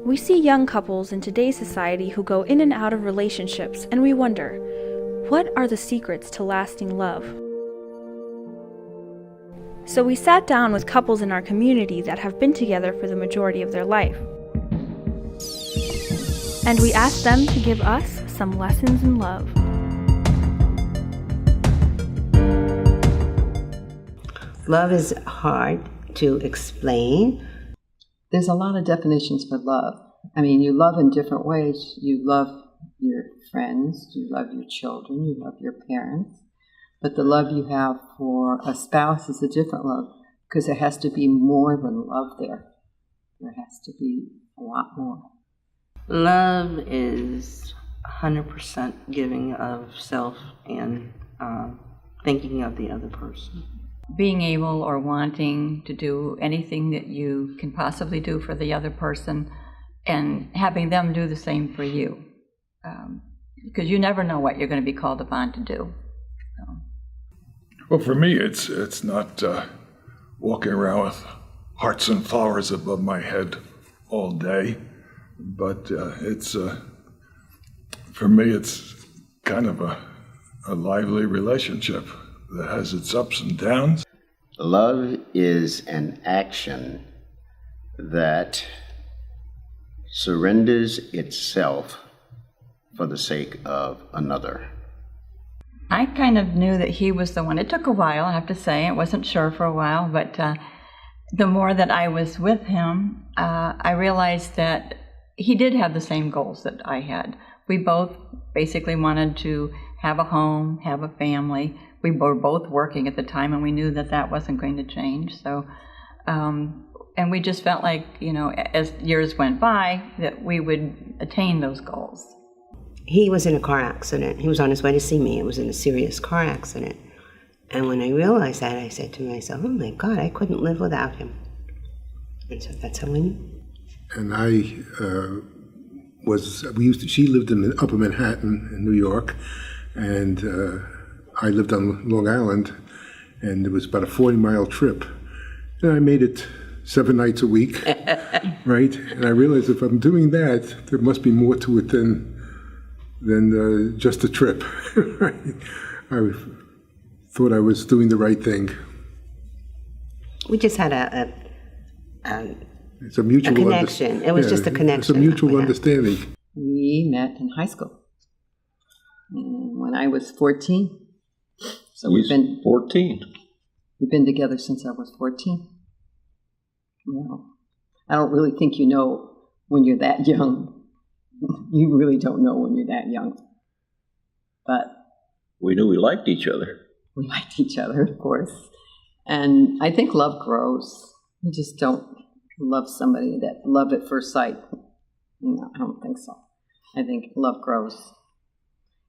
We see young couples in today's society who go in and out of relationships, and we wonder, what are the secrets to lasting love? So we sat down with couples in our community that have been together for the majority of their life. And we asked them to give us some lessons in love. Love is hard to explain. There's a lot of definitions for love. I mean, you love in different ways. You love your friends, you love your children, you love your parents. But the love you have for a spouse is a different love because there has to be more than love there. There has to be a lot more. Love is 100% giving of self and thinking of the other person. Being able or wanting to do anything that you can possibly do for the other person and having them do the same for you. Because you never know what you're going to be called upon to do. So. Well, for me, it's not walking around with hearts and flowers above my head all day, but for me, it's kind of a lively relationship that has its ups and downs. Love is an action that surrenders itself for the sake of another. I kind of knew that he was the one. It took a while, I have to say. I wasn't sure for a while, but the more that I was with him, I realized that he did have the same goals that I had. We both basically wanted to have a home, have a family. We were both working at the time, and we knew that that wasn't going to change. So, and we just felt like, you know, as years went by, that we would attain those goals. He was in a car accident. He was on his way to see me. It was in a serious car accident. And when I realized that, I said to myself, oh my God, I couldn't live without him. And so that's how I knew. And she lived in Upper Manhattan in New York, and I lived on Long Island, and it was about a 40-mile trip. And I made it 7 nights a week, right? And I realized if I'm doing that, there must be more to it than just a trip. Right? I thought I was doing the right thing. We just had it's a mutual connection. It was just a connection. It's a mutual understanding. We met in high school when I was 14. So we've been 14. We've been together since I was 14. Well, I don't really think you know when you're that young. You really don't know when you're that young. But we knew we liked each other. We liked each other, of course. And I think love grows. You just don't love somebody that love at first sight. No, I don't think so. I think love grows.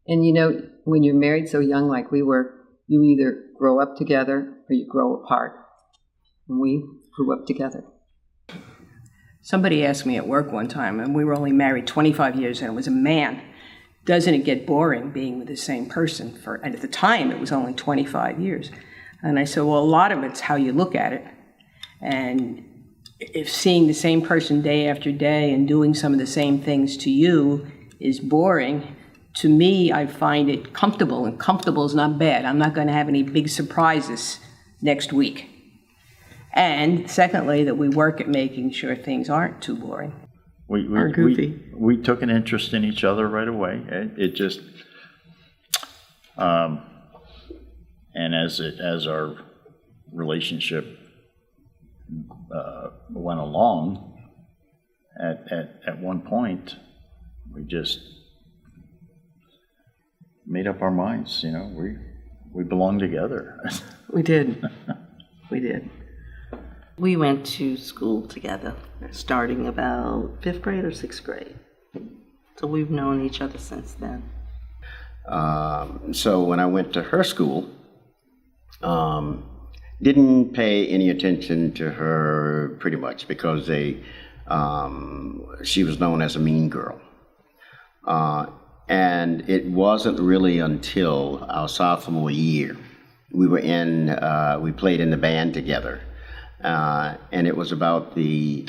And you know, when you're married so young like we were, you either grow up together or you grow apart. And we grew up together. Somebody asked me at work one time, and we were only married 25 years, and it was a man. Doesn't it get boring being with the same person and at the time it was only 25 years. And I said, well, a lot of it's how you look at it. And if seeing the same person day after day and doing some of the same things to you is boring, to me, I find it comfortable, and comfortable is not bad. I'm not going to have any big surprises next week. And secondly, that we work at making sure things aren't too boring or goofy. We took an interest in each other right away. It just, and as our relationship went along, at one point, we just made up our minds. You know, we belong together. We did. We did. We went to school together, starting about 5th grade or 6th grade. So we've known each other since then. So when I went to her school, didn't pay any attention to her pretty much because she was known as a mean girl. And it wasn't really until our sophomore year we played in the band together. And it was about the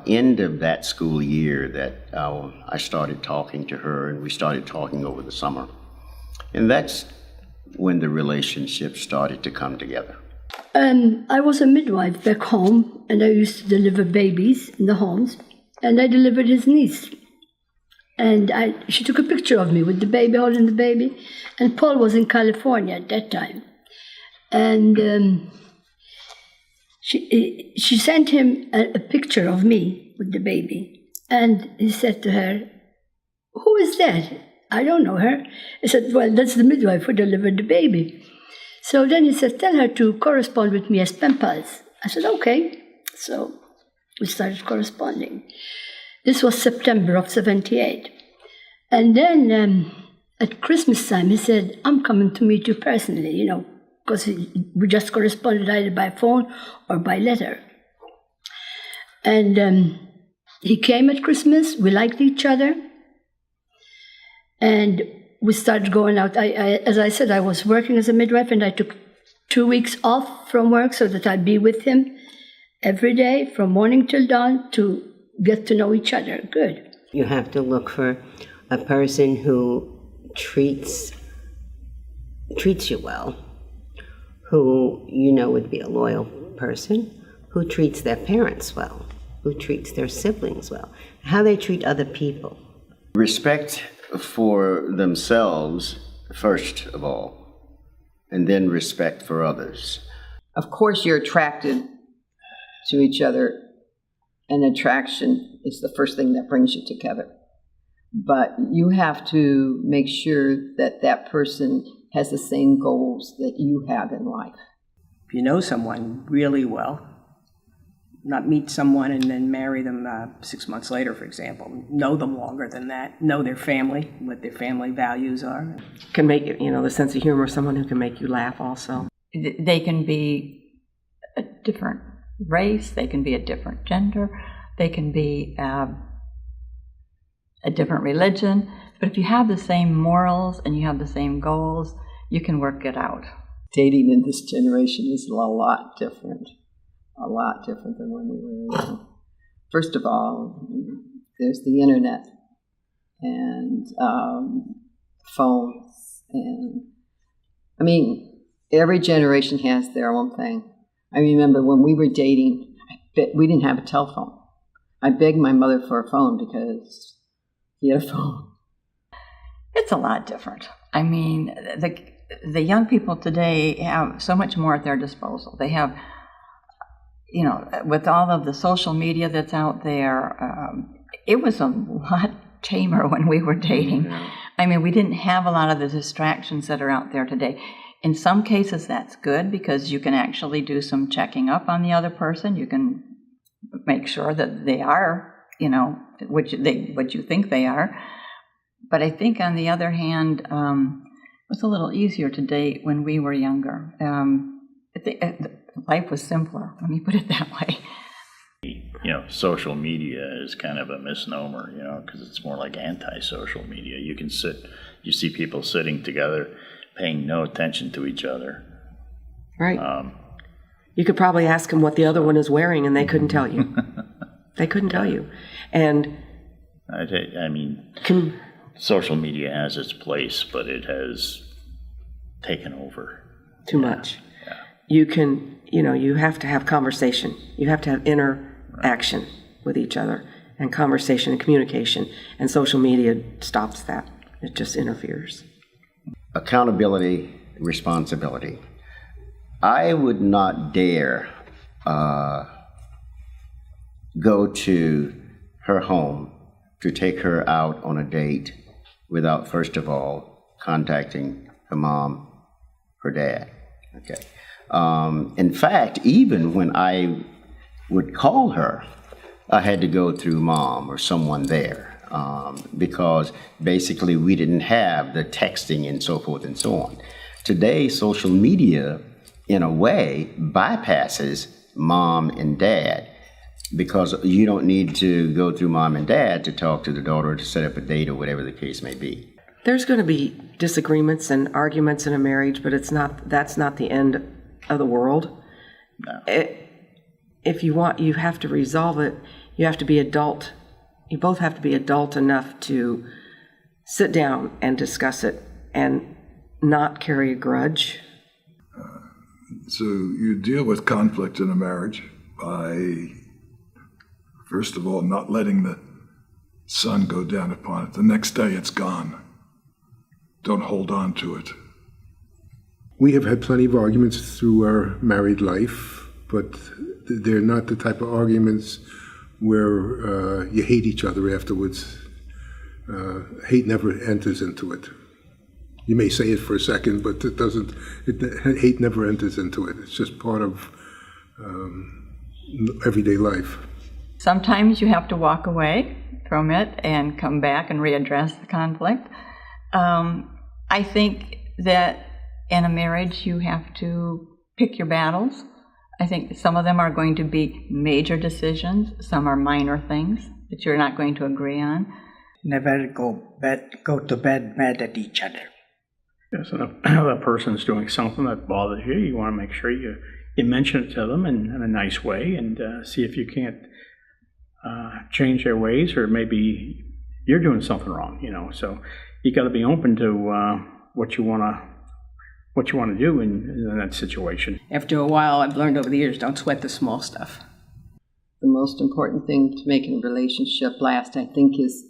end of that school year that I started talking to her, and we started talking over the summer. And that's when the relationship started to come together. I was a midwife back home, and I used to deliver babies in the homes, and I delivered his niece. And she took a picture of me with the baby, holding the baby, and Paul was in California at that time. And she sent him a picture of me with the baby, and he said to her, "Who is that? I don't know her." I said, "Well, that's the midwife who delivered the baby." So then he said, "Tell her to correspond with me as pen pals." I said, "Okay." So we started corresponding. This was September of '78. And then at Christmas time, he said, "I'm coming to meet you personally, because we just corresponded either by phone or by letter." And he came at Christmas. We liked each other. And we started going out. As I said, I was working as a midwife, and I took 2 weeks off from work so that I'd be with him every day from morning till dawn to get to know each other. Good. You have to look for a person who treats you well, who would be a loyal person, who treats their parents well, who treats their siblings well, how they treat other people. Respect for themselves, first of all, and then respect for others. Of course, you're attracted to each other, and attraction is the first thing that brings you together. But you have to make sure that that person has the same goals that you have in life. If you know someone really well, not meet someone and then marry them 6 months later, for example. Know them longer than that. Know their family, what their family values are. Can make it, the sense of humor, someone who can make you laugh also. They can be a different race, they can be a different gender, they can be a different religion, but if you have the same morals and you have the same goals, you can work it out. Dating in this generation is a lot different than when we were young. First of all, there's the internet and phones, and every generation has their own thing. I remember when we were dating, we didn't have a telephone. I begged my mother for a phone because he had a phone. It's a lot different. The young people today have so much more at their disposal. They have, with all of the social media that's out there, it was a lot tamer when we were dating. We didn't have a lot of the distractions that are out there today. In some cases, that's good because you can actually do some checking up on the other person. You can make sure that they are, what you think they are. But I think, on the other hand, it was a little easier to date when we were younger. Life was simpler, let me put it that way. Social media is kind of a misnomer, because it's more like anti-social media. You see people sitting together, paying no attention to each other. Right. You could probably ask them what the other one is wearing, and they couldn't tell you. They couldn't tell you. And social media has its place, but it has taken over. Too much. Yeah. You have to have conversation. You have to have interaction with each other, and conversation and communication. And social media stops that. It just interferes. Accountability, responsibility. I would not dare go to her home to take her out on a date without, first of all, contacting her mom, her dad. Okay. In fact, even when I would call her, I had to go through mom or someone there. Because basically we didn't have the texting and so forth and so on. Today, social media, in a way, bypasses mom and dad, because you don't need to go through mom and dad to talk to the daughter to set up a date or whatever the case may be. There's going to be disagreements and arguments in a marriage, but that's not the end of the world. No. If you have to resolve it you have to be adult. You both have to be adult enough to sit down and discuss it and not carry a grudge. So you deal with conflict in a marriage by, first of all, not letting the sun go down upon it. The next day it's gone. Don't hold on to it. We have had plenty of arguments through our married life, but they're not the type of arguments where you hate each other afterwards. Hate never enters into it. You may say it for a second, but it doesn't. Hate never enters into it. It's just part of everyday life. Sometimes you have to walk away from it and come back and readdress the conflict. I think that in a marriage you have to pick your battles. I think some of them are going to be major decisions, some are minor things that you're not going to agree on. Never go to bed mad at each other. Yes, and if a person's doing something that bothers you, you want to make sure you mention it to them in a nice way and see if you can't change their ways, or maybe you're doing something wrong, So you got to be open to what you want to do in that situation. After a while, I've learned over the years, don't sweat the small stuff. The most important thing to making a relationship last, I think, is,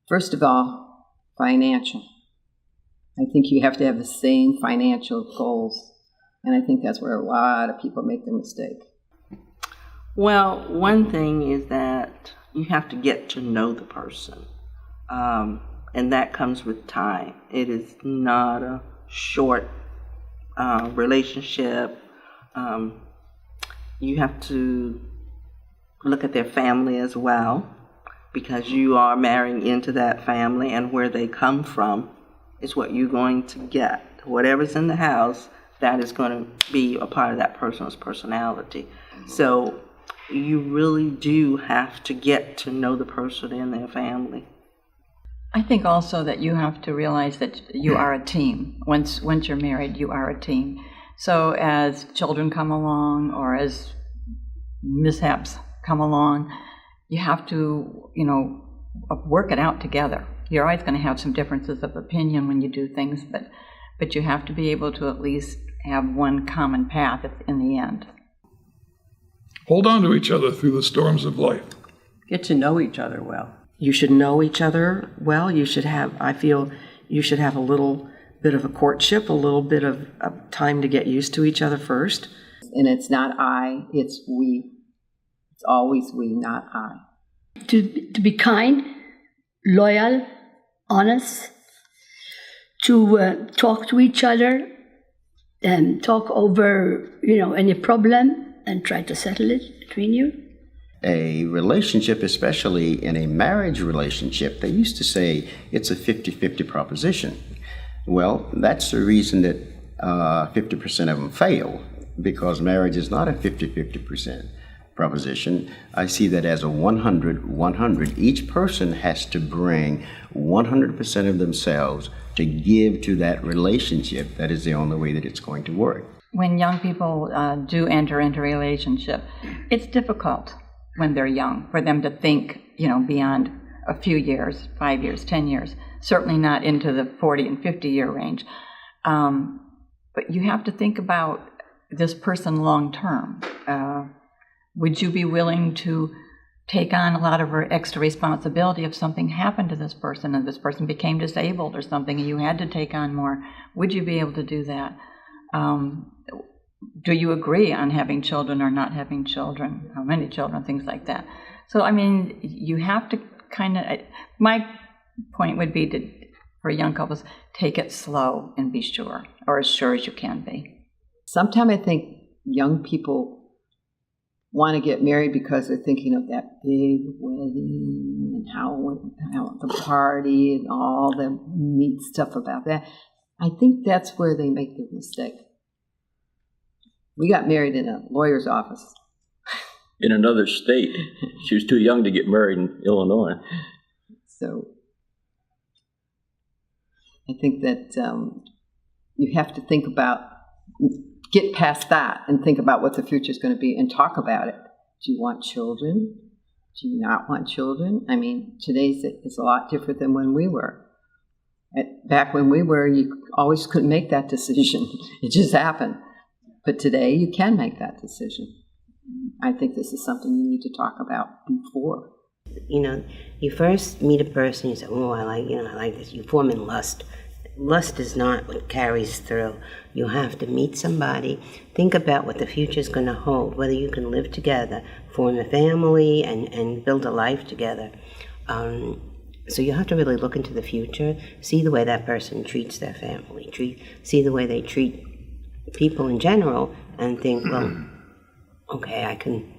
first of all, financial. I think you have to have the same financial goals, and I think that's where a lot of people make their mistake. Well, one thing is that you have to get to know the person, and that comes with time. It is not a short relationship. You have to look at their family as well, because you are marrying into that family, and where they come from is what you're going to get. Whatever's in the house, that is going to be a part of that person's personality. So you really do have to get to know the person and their family. I think also that you have to realize that you are a team. Once you're married, you are a team. So as children come along, or as mishaps come along, you have to, work it out together. You're always going to have some differences of opinion when you do things, but you have to be able to at least have one common path in the end. Hold on to each other through the storms of life. Get to know each other well. You should know each other well. I feel you should have a little bit of a courtship, a little bit of time to get used to each other first. And it's not I, it's we. It's always we, not I. To be kind, loyal, honest, to talk to each other and talk over, any problem and try to settle it between you. A relationship, especially in a marriage relationship, they used to say it's a 50-50 proposition. Well, that's the reason that 50% of them fail, because marriage is not a 50-50% proposition. I see that as a 100-100. Each person has to bring 100% of themselves to give to that relationship. That is the only way that it's going to work. When young people do enter into a relationship, it's difficult when they're young for them to think, beyond a few years, 5 years, 10 years, certainly not into the 40 and 50-year range. But you have to think about this person long term. Would you be willing to take on a lot of extra responsibility if something happened to this person and this person became disabled or something and you had to take on more? Would you be able to do that? Do you agree on having children or not having children? How many children? Things like that. So, you have to my point would be for young couples, take it slow and be sure, or as sure as you can be. Sometimes I think young people want to get married because they're thinking of that big wedding and how the party and all the neat stuff about that. I think that's where they make the mistake. We got married in a lawyer's office. In another state. She was too young to get married in Illinois. So I think that you have to get past that and think about what the future is going to be and talk about it. Do you want children? Do you not want children? I mean, today's is a lot different than when we were. Back when we were, you always couldn't make that decision. It just happened. But today, you can make that decision. I think this is something you need to talk about before. You know, you first meet a person, you say, oh, I like this. You form in lust. Lust is not what carries through. You have to meet somebody, think about what the future is going to hold, whether you can live together, form a family, and build a life together. So you have to really look into the future, see the way that person treats their family, see the way they treat people in general, and think, well, okay, I can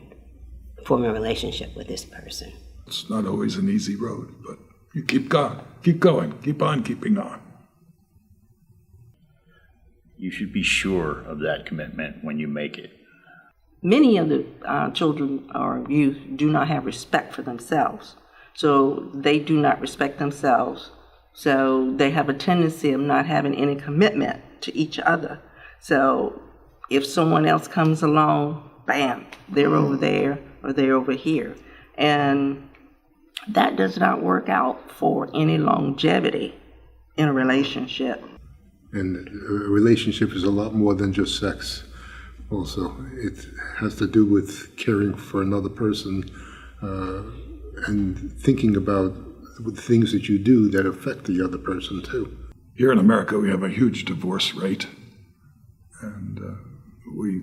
form a relationship with this person. It's not always an easy road, but you keep going, keep on keeping on. You should be sure of that commitment when you make it. Many of the children or youth do not have respect for themselves. So they do not respect themselves. So they have a tendency of not having any commitment to each other. So if someone else comes along, bam, they're over there or they're over here. And that does not work out for any longevity in a relationship. And a relationship is a lot more than just sex. Also, it has to do with caring for another person and thinking about the things that you do that affect the other person too. Here in America, we have a huge divorce rate, and we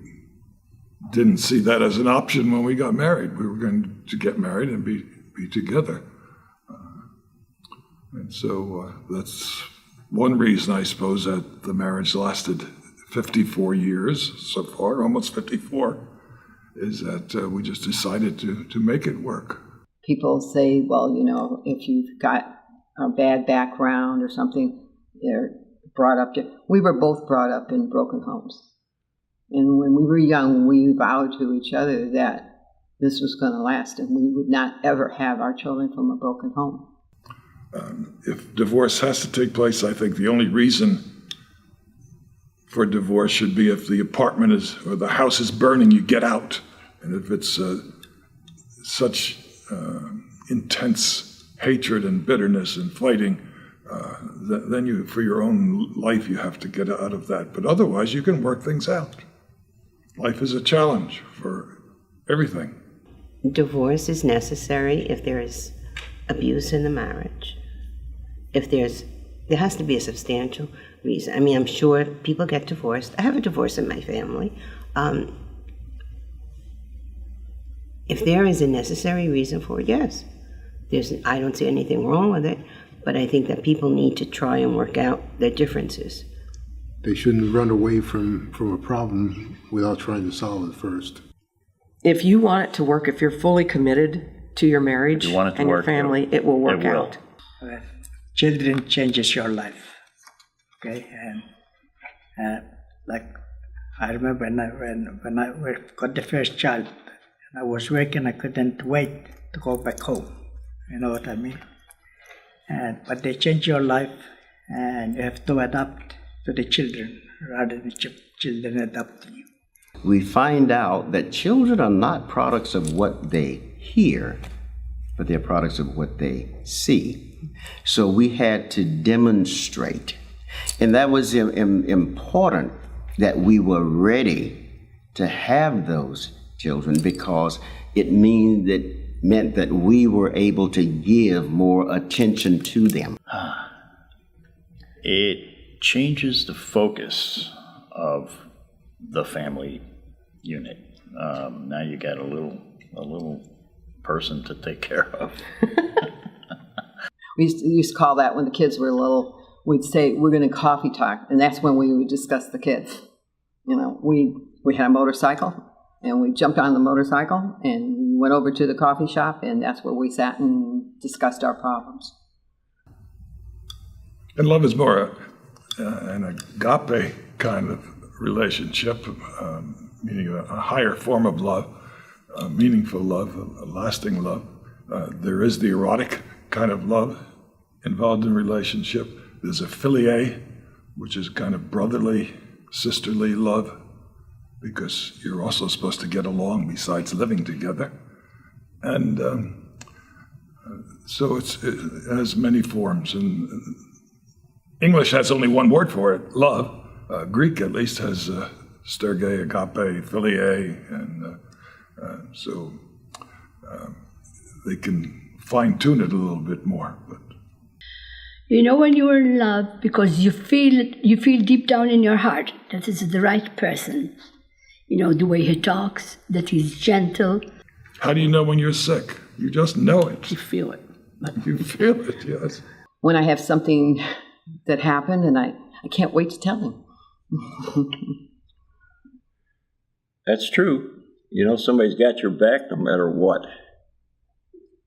didn't see that as an option when we got married. We were going to get married and be together. And so that's one reason, I suppose, that the marriage lasted 54 years so far, almost 54, is that we just decided to make it work. People say, well, you know, if you've got a bad background or something, they're brought up to... We were both brought up in broken homes. And when we were young, we vowed to each other that this was going to last and we would not ever have our children from a broken home. If divorce has to take place, I think the only reason for divorce should be if the apartment is, or the house is burning, you get out. And if it's such intense hatred and bitterness and fighting, then you, for your own life, you have to get out of that. But otherwise, you can work things out. Life is a challenge for everything. Divorce is necessary if there is abuse in the marriage. If there has to be a substantial reason. I mean, I'm sure people get divorced. I have a divorce in my family. If there is a necessary reason for it, yes. I don't see anything wrong with it, but I think that people need to try and work out their differences. They shouldn't run away from a problem without trying to solve it first. If you want it to work, if you're fully committed to your marriage and your family, it will work out. Children changes your life, okay? And like I remember when I got the first child, and I was working, I couldn't wait to go back home. You know what I mean? But they change your life, and you have to adapt to the children rather than children adapt to you. We find out that children are not products of what they hear, but they're products of what they see. So we had to demonstrate. And that was important that we were ready to have those children, because it meant that we were able to give more attention to them. It changes the focus of the family unit. Now you got a little person to take care of. We used to call that, when the kids were little, we'd say, we're going to coffee talk, and that's when we would discuss the kids. You know, we had a motorcycle, and we jumped on the motorcycle and went over to the coffee shop, and that's where we sat and discussed our problems. And love is more an agape kind of relationship, meaning a higher form of love, a meaningful love, a lasting love. There is the erotic kind of love involved in relationship. There's a philia, which is kind of brotherly, sisterly love, because you're also supposed to get along besides living together. And So it has many forms, and English has only one word for it, love. Greek at least has sterge, agape, philia, and so they can fine-tune it a little bit more. But you know when you're in love because you feel deep down in your heart that this is the right person. You know, the way he talks, that he's gentle. How do you know when you're sick? You just know it. You feel it. You feel it, yes. When I have something that happened and I can't wait to tell him. That's true. You know, somebody's got your back no matter what.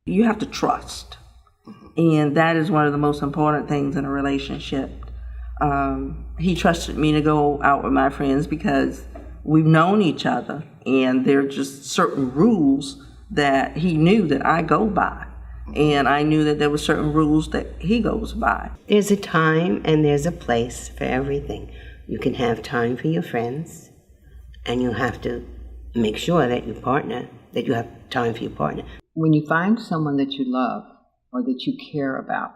You have to trust. And that is one of the most important things in a relationship. He trusted me to go out with my friends because we've known each other, and there are just certain rules that he knew that I go by. And I knew that there were certain rules that he goes by. There's a time and there's a place for everything. You can have time for your friends, and you have to make sure that you have time for your partner. When you find someone that you love or that you care about,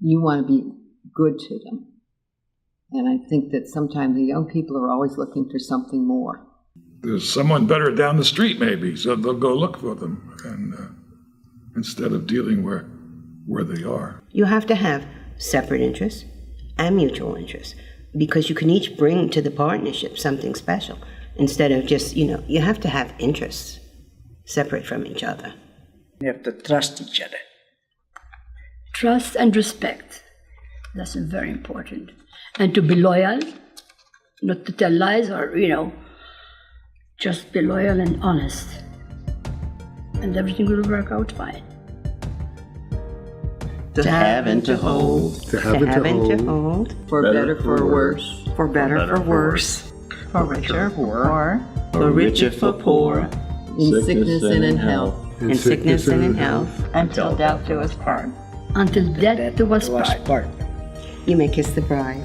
you want to be good to them. And I think that sometimes the young people are always looking for something more. There's someone better down the street maybe, so they'll go look for them, and instead of dealing where they are. You have to have separate interests and mutual interests, because you can each bring to the partnership something special, instead of just, you have to have interests separate from each other. You have to trust each other. Trust and respect. That's very important. And to be loyal, not to tell lies or, just be loyal and honest. And everything will work out fine. To have and to hold. To have and to hold. For better, for worse. For better, for worse. For richer, for For richer, for poor. In sickness and in health. In sickness and in health. until death do us part. Until death do us part. You may kiss the bride.